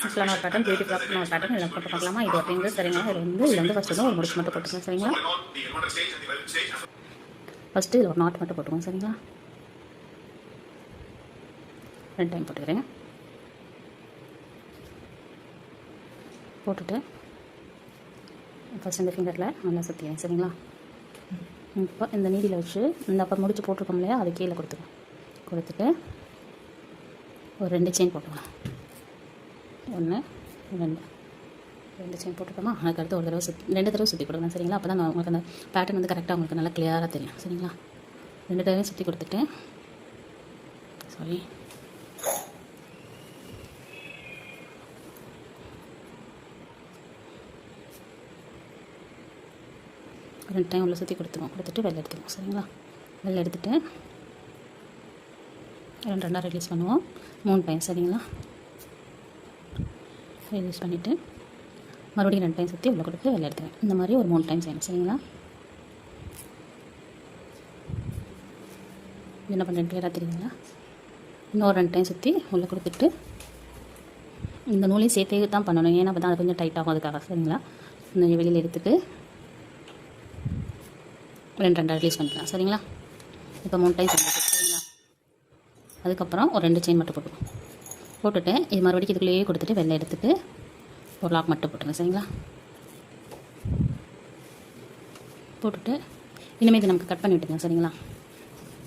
சிம்பிளான ஒரு pattern, beauty ஃப்ராக்னா ஒரு பேட்டர்ன் இதில் போட்டு பார்க்கலாமா? இது ஒரு ரிங்கு சரிங்களா? இதில் வந்து ஃபஸ்ட்டு வந்து ஒரு முடிச்சு மட்டும் போட்டுக்கலாம் சரிங்களா? ஃபஸ்ட்டு இதில் ஒரு நாட் மட்டும் போட்டுக்கோங்க சரிங்களா? 2 டைம் போட்டுக்கிறேன். போட்டுட்டு ஃபஸ்ட் இந்த ஃபிங்கரில் நல்லா சுற்றிக்கிறேன் சரிங்களா? இப்போ இந்த நீடியில் வச்சு இந்த அப்போ முடிச்சு போட்டிருக்கோம் இல்லையா, அது கீழே கொடுத்துட்டு ஒரு 2 செயின் போட்டுக்கலாம். 1 2 செயின் போட்டுக்கோமா? அதுக்கடுத்து ஒரு தடவை 2 தடவை சுற்றி கொடுக்கலாம் சரிங்களா? அப்போ தான் உங்களுக்கு அந்த பேட்டர்ன் வந்து கரெக்டாக உங்களுக்கு நல்லா கிளியராக தெரியும் சரிங்களா? 2 தடவை சுற்றி கொடுத்துட்டு சாரி 2 டைம் உள்ள சுற்றி கொடுத்துட்டு வெளில எடுத்துக்கோங்க சரிங்களா? வெளில எடுத்துகிட்டு 2 ரிலீஸ் பண்ணுவோம். 3 டைம் சரிங்களா? ரிலீஸ் பண்ணிவிட்டு மறுபடியும் 2 டைம் சுற்றி உள்ள கொடுத்து வெளில எடுத்துக்கிறேன். இந்த மாதிரி ஒரு 3 டைம் செய்யணும் சரிங்களா? என்ன பண்ணுறேன் கிளியராக தெரியுங்களா? இன்னொரு 2 டைம் சுற்றி உள்ளே கொடுத்துட்டு இந்த நூலையும் சேர்த்தே தான் பண்ணணும். ஏன்னா அப்போ தான் அது கொஞ்சம் டைட்டாகும், அதுக்காக சரிங்களா? இந்த வெளியில் எடுத்துட்டு 2 ரிலீஸ் பண்ணிக்கலாம் சரிங்களா? இப்போ 3 டைம் சரிங்களா? அதுக்கப்புறம் ஒரு 2 செயின் மட்டும் போட்டுட்டு இது மறுபடியும் இதுக்குள்ளேயே கொடுத்துட்டு வெளில எடுத்துட்டு ஒரு லாக் மட்டும் போட்டுருங்க சரிங்களா? போட்டுட்டு இனிமேல் இது நமக்கு கட் பண்ணி விட்டுருங்க சரிங்களா?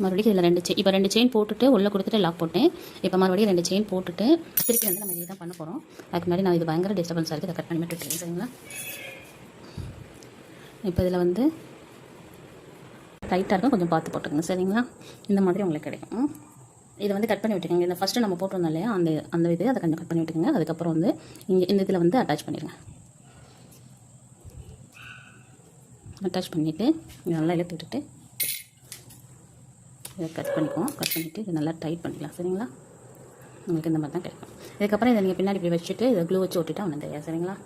மறுபடியும் இதில் 2 செயின், இப்போ 2 செயின் போட்டுட்டு உள்ளே கொடுத்துட்டு லாக் போட்டேன். இப்போ மறுபடியும் 2 செயின் போட்டுட்டு திருப்பி வந்து நம்ம இதை தான் பண்ண போகிறோம். அதுக்கு முன்னாடி நான் இது பயங்கர டிஸ்டர்பன்ஸாக இருக்குது, இதை கட் பண்ணி விட்டுருக்கேன் சரிங்களா? இப்போ இதில் வந்து டைட்டாக இருக்கும், கொஞ்சம் பார்த்து போட்டுக்கோங்க சரிங்களா? இந்த மாதிரி உங்களுக்கு கிடைக்கும். இதை வந்து கட் பண்ணி விட்டுக்கோங்க. இந்த ஃபஸ்ட்டு நம்ம போட்டிருந்தோம் இல்லையா, அந்த இது அதை கொஞ்சம் கட் பண்ணி விட்டுக்கோங்க. அதுக்கப்புறம் வந்து இங்கே இந்த இதில் வந்து அட்டாச் பண்ணிடுங்க. அட்டாச் பண்ணிவிட்டு நல்லா இழுத்து விட்டுட்டு இதை கட் பண்ணிவிட்டு இதை நல்லா டைட் பண்ணிக்கலாம் சரிங்களா? உங்களுக்கு இந்த மாதிரி தான் கிடைக்கும். இதுக்கப்புறம் இதை நீங்கள் பின்னாடி இப்படி வச்சுட்டு இதை க்ளூ வச்சு ஒட்டிட்டா ஒன்று தெரியாது சரிங்களா?